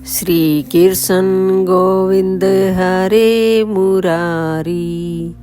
श्री कृष्ण गोविंद हरे मुरारी,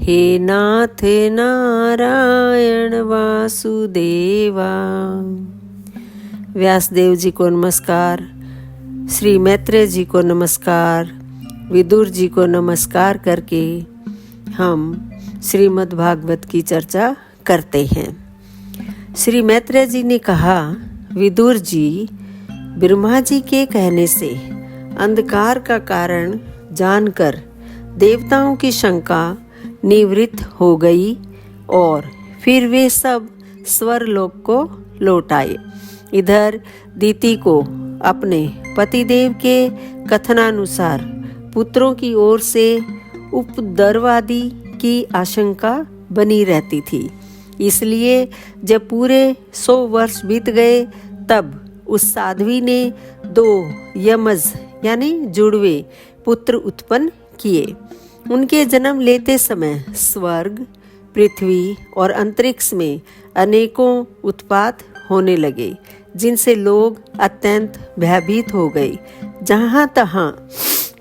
हे नाथ नारायण वासुदेवा। व्यासदेव जी को नमस्कार, श्री मैत्रेय जी को नमस्कार, विदुर जी को नमस्कार करके हम श्रीमद् भागवत की चर्चा करते हैं। श्री मैत्रेय जी ने कहा, विदुर जी, ब्रह्मा जी के कहने से अंधकार का कारण जानकर देवताओं की शंका निवृत्त हो गई और फिर वे सब स्वर्लोक को लौट आए। इधर दीति को अपने पतिदेव के कथनानुसार पुत्रों की ओर से उपद्रवादि की आशंका बनी रहती थी। इसलिए जब पूरे 100 वर्ष बीत गए तब उस साध्वी ने 2 यमज यानी जुड़वे पुत्र उत्पन्न किए। उनके जन्म लेते समय स्वर्ग, पृथ्वी और अंतरिक्ष में अनेकों उत्पात होने लगे, जिनसे लोग अत्यंत भयभीत हो गए। जहाँ तहाँ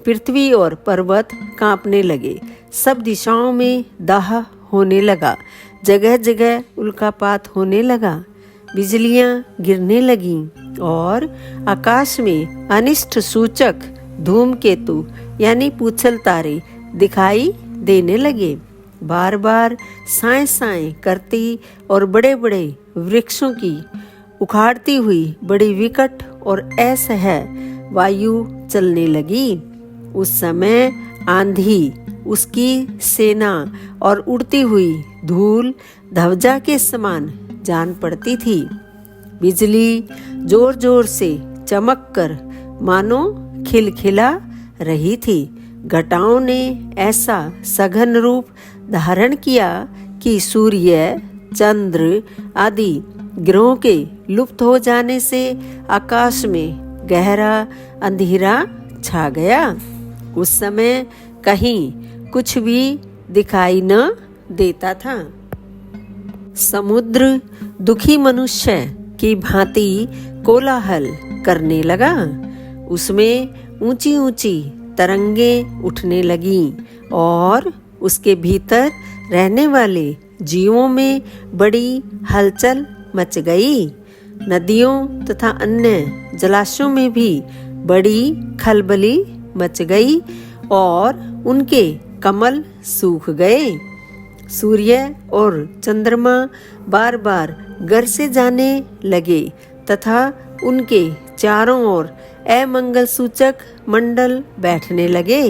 पृथ्वी और पर्वत कांपने लगे, सब दिशाओं में दाह होने लगा, जगह जगह उल्कापात होने लगा, बिजलियां गिरने लगीं और आकाश में अनिष्ट सूचक धूमकेतु यानी पूछल तारे दिखाई देने लगे। बार बार साएं साएं करती और बड़े बड़े वृक्षों की उखाड़ती हुई बड़ी विकट और असह्य वायु चलने लगी। उस समय आंधी, उसकी सेना और उड़ती हुई धूल ध्वजा के समान जान पड़ती थी। बिजली जोर जोर से चमक कर मानो खिलखिला रही थी। घटाओं ने ऐसा सघन रूप धारण किया कि सूर्य, चंद्र आदि ग्रहों के लुप्त हो जाने से आकाश में गहरा अंधेरा छा गया। उस समय कहीं कुछ भी दिखाई न देता था। समुद्र दुखी मनुष्य की भांति कोलाहल करने लगा। उसमें ऊंची ऊंची तरंगें उठने लगीं और उसके भीतर रहने वाले जीवों में बड़ी हलचल मच गई। नदियों तथा अन्य जलाशयों में भी बड़ी खलबली मच गई और उनके कमल सूख गए। सूर्य और चंद्रमा बार बार गरसे जाने लगे तथा उनके चारों ओर अमंगल सूचक मंडल बैठने लगे।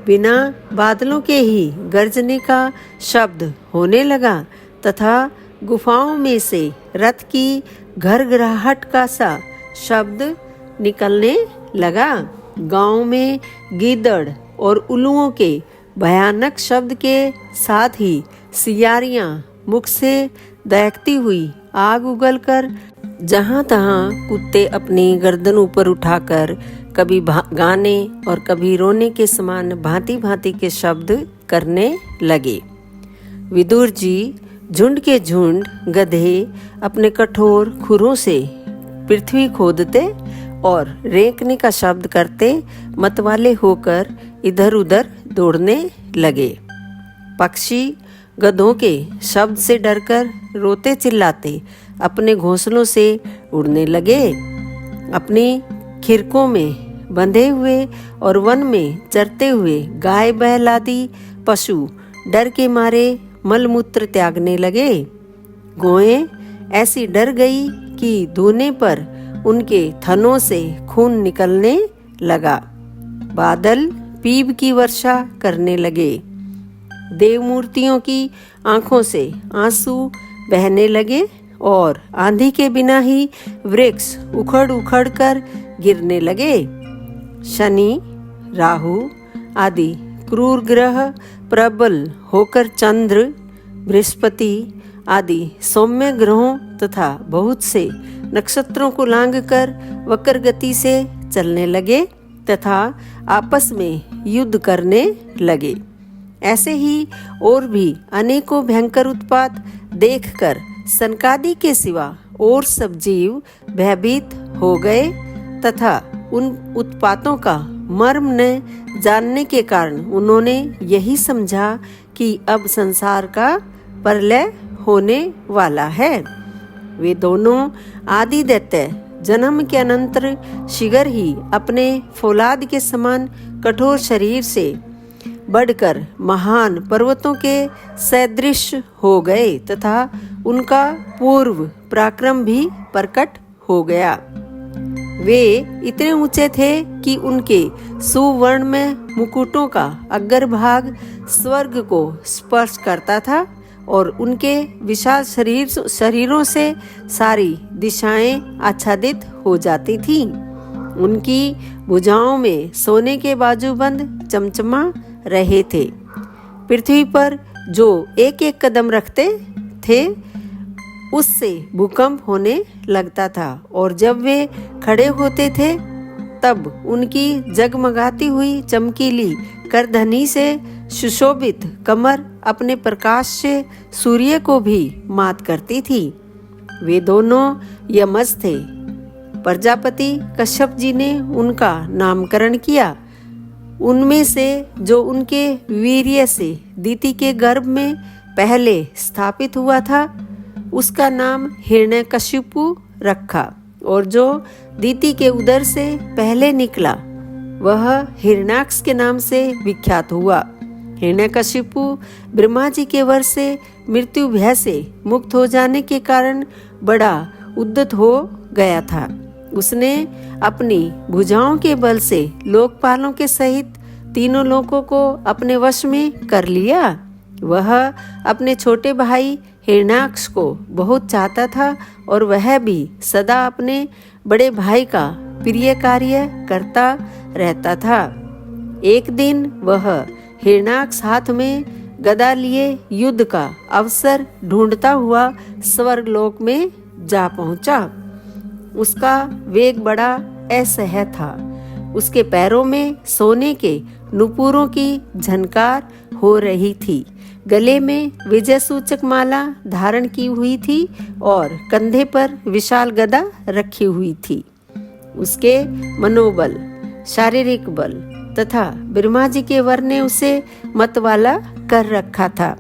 बिना बादलों के ही गर्जने का शब्द होने लगा तथा गुफाओं में से रथ की घरघराहट का सा शब्द निकलने लगा। गांव में गीदड़ और उल्लुओं के भयानक शब्द के साथ ही सियारियां मुख से दहकती हुई आग उगलकर जहां तहां कुत्ते अपनी गर्दन ऊपर उठाकर कभी गाने और कभी रोने के समान भांति भांति के शब्द करने लगे। विदुर जी झुंड के झुंड गधे अपने कठोर खुरों से पृथ्वी खोदते और रेंकने का शब्द करते मतवाले होकर इधर उधर दौड़ने लगे। पक्षी गधों के शब्द से डरकर रोते चिल्लाते अपने घोंसलों से उड़ने लगे। अपनी खिरकों में बंधे हुए और वन में चरते हुए गाय बैल आदि पशु डर के मारे मलमूत्र त्यागने लगे। गौएं ऐसी डर गई कि धोने पर उनके थनों से खून निकलने लगा। बादल पीप की वर्षा करने लगे। देव मूर्तियों की आंखों से आंसू बहने लगे और आंधी के बिना ही वृक्ष उखड़ उखड़ कर गिरने लगे। शनि, राहु आदि क्रूर ग्रह प्रबल होकर चंद्र, बृहस्पति आदि सौम्य ग्रहों तथा बहुत से नक्षत्रों को लांघकर वक्र गति से चलने लगे तथा आपस में युद्ध करने लगे। ऐसे ही और भी अनेकों भयंकर उत्पात देखकर सनकादि के सिवा और सब जीव भयभीत हो गए तथा उन उत्पातों का मर्म न जानने के कारण उन्होंने यही समझा कि अब संसार का प्रलय होने वाला है। वे दोनों आदि दैत्य जन्म के अनंतर शीघ्र ही अपने फौलाद के समान कठोर शरीर से बढ़कर महान पर्वतों के सदृश हो गए तथा उनका पूर्व पराक्रम भी प्रकट हो गया। वे इतने ऊंचे थे कि उनके सुवर्ण में मुकुटों का अग्रभाग स्वर्ग को स्पर्श करता था और उनके विशाल शरीरों से सारी दिशाएं आच्छादित हो जाती थीं। उनकी भुजाओं में सोने के बाजूबंद चमचमा रहे थे। पृथ्वी पर जो एक एक कदम रखते थे उससे भूकंप होने लगता था और जब वे खड़े होते थे तब उनकी जगमगाती हुई चमकीली करधनी से सुशोभित कमर अपने प्रकाश से सूर्य को भी मात करती थी। वे दोनों यमज थे। प्रजापति कश्यप जी ने उनका नामकरण किया। उनमें से जो उनके वीर्य से दीति के गर्भ में पहले स्थापित हुआ था उसका नाम हिरण्यकशिपु रखा और जो दीति के उदर से पहले निकला वह हिरण्याक्ष के नाम से विख्यात हुआ। हिरण्यकशिपु ब्रह्मा जी के वर से मृत्यु भय से मुक्त हो जाने के कारण बड़ा उद्यत हो गया था। उसने अपनी भुजाओं के बल से लोकपालों के सहित तीनों लोकों को अपने वश में कर लिया। वह अपने छोटे भाई हिरण्याक्ष को बहुत चाहता था और वह भी सदा अपने बड़े भाई का प्रिय कार्य करता रहता था। एक दिन वह हिरण्याक्ष हाथ में गदा लिए युद्ध का अवसर ढूंढता हुआ स्वर्गलोक में जा पहुंचा। उसका वेग बड़ा असह्य था। उसके पैरों में सोने के नुपुरों की झनकार हो रही थी। गले में विजय सूचक माला धारण की हुई थी और कंधे पर विशाल गदा रखी हुई थी। उसके मनोबल, शारीरिक बल तथा ब्रह्मा जी के वर ने उसे मतवाला कर रखा था।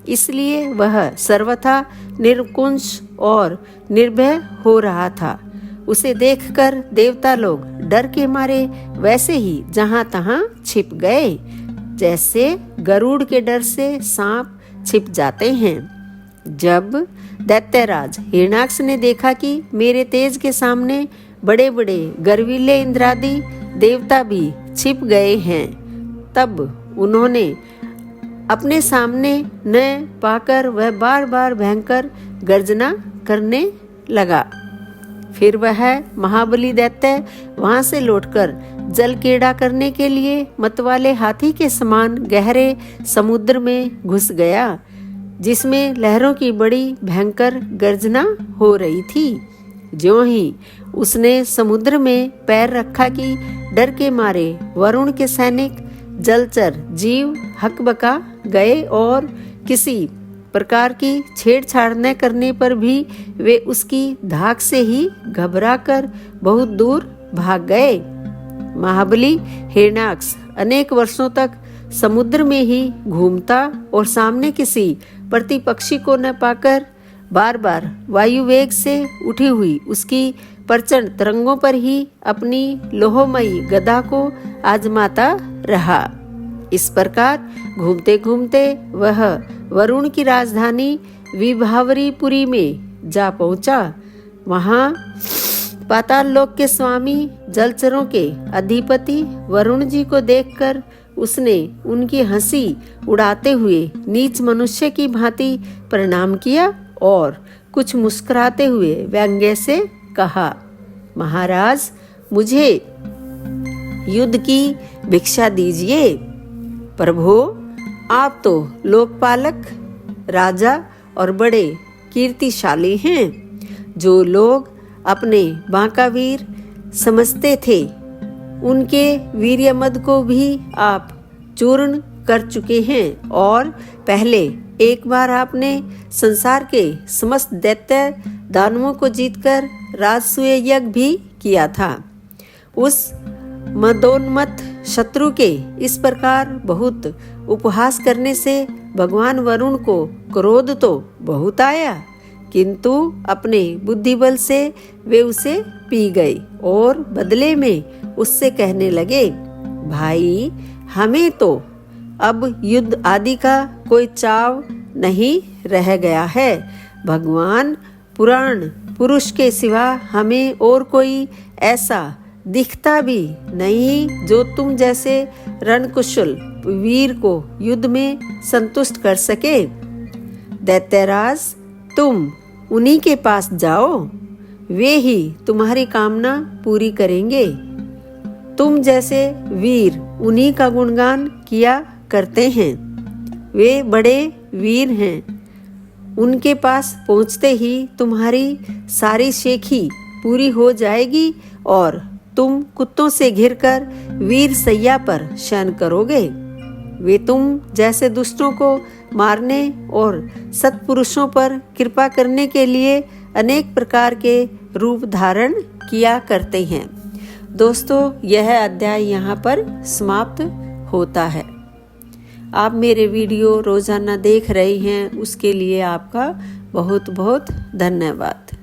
इसलिए वह सर्वथा निर्कुंश और निर्भय हो रहा था। उसे देखकर देवता लोग डर के मारे वैसे ही जहां तहां छिप गए, जैसे गरुड़ के डर से सांप छिप जाते हैं। जब दैत्यराज हिरण्याक्ष ने देखा कि मेरे तेज के सामने बड़े बड़े गर्वीले इंद्रादि देवता भी छिप गए हैं, तब उन्होंने अपने सामने न पाकर वह बार बार भयंकर गर्जना करने लगा। फिर वह महाबली दैत्य वहां से लौटकर जल क्रीड़ा करने के लिए मतवाले हाथी के समान गहरे समुद्र में घुस गया, जिसमें लहरों की बड़ी भयंकर गर्जना हो रही थी। ज्यों ही उसने समुद्र में पैर रखा कि डर के मारे वरुण के सैनिक जलचर जीव हकबका गए और किसी प्रकार की छेड़छाड़ न करने पर भी वे उसकी धाक से ही घबराकर बहुत दूर भाग गए। महाबली हिरण्याक्ष अनेक वर्षों तक समुद्र में ही घूमता और सामने किसी प्रतिपक्षी को न पाकर बार बार वायु वेग से उठी हुई उसकी प्रचंड तरंगों पर ही अपनी लोहमयी गदा को आजमाता रहा। इस प्रकार घूमते घूमते वह वरुण की राजधानी विभावरीपुरी में जा पहुंचा। वहां पाताल लोक के स्वामी जलचरों के अधिपति वरुण जी को देखकर उसने उनकी हंसी उड़ाते हुए नीच मनुष्य की भांति प्रणाम किया और कुछ मुस्कुराते हुए व्यंग्य से कहा, महाराज मुझे युद्ध की भिक्षा दीजिए। प्रभु आप तो लोकपालक राजा और बड़े कीर्तिशाली हैं। जो लोग अपने बांकावीर समझते थे उनके वीर्यमद को भी आप चूर्ण कर चुके हैं और पहले एक बार आपने संसार के समस्त दैत्य दानवों को जीतकर राजसूय यज्ञ भी किया था। उस मदोन्मत्त शत्रु के इस प्रकार बहुत उपहास करने से भगवान वरुण को क्रोध तो बहुत आया, किंतु अपने बुद्धिबल से वे उसे पी गए और बदले में उससे कहने लगे, भाई हमें तो अब युद्ध आदि का कोई चाव नहीं रह गया है। भगवान पुराण पुरुष के सिवा हमें और कोई ऐसा दिखता भी नहीं जो तुम जैसे रणकुशल वीर को युद्ध में संतुष्ट कर सके। दैत्यराज, तुम उन्हीं के पास जाओ, वे ही तुम्हारी कामना पूरी करेंगे। तुम जैसे वीर उन्हीं का गुणगान किया करते हैं, वे बड़े वीर हैं। उनके पास पहुंचते ही तुम्हारी सारी शेखी पूरी हो जाएगी और तुम कुत्तों से घिरकर वीर सैया पर शयन करोगे। वे तुम जैसे दुष्टों को मारने और सत्पुरुषों पर कृपा करने के लिए अनेक प्रकार के रूप धारण किया करते हैं। दोस्तों, यह अध्याय यहाँ पर समाप्त होता है। आप मेरे वीडियो रोजाना देख रहे हैं, उसके लिए आपका बहुत बहुत धन्यवाद।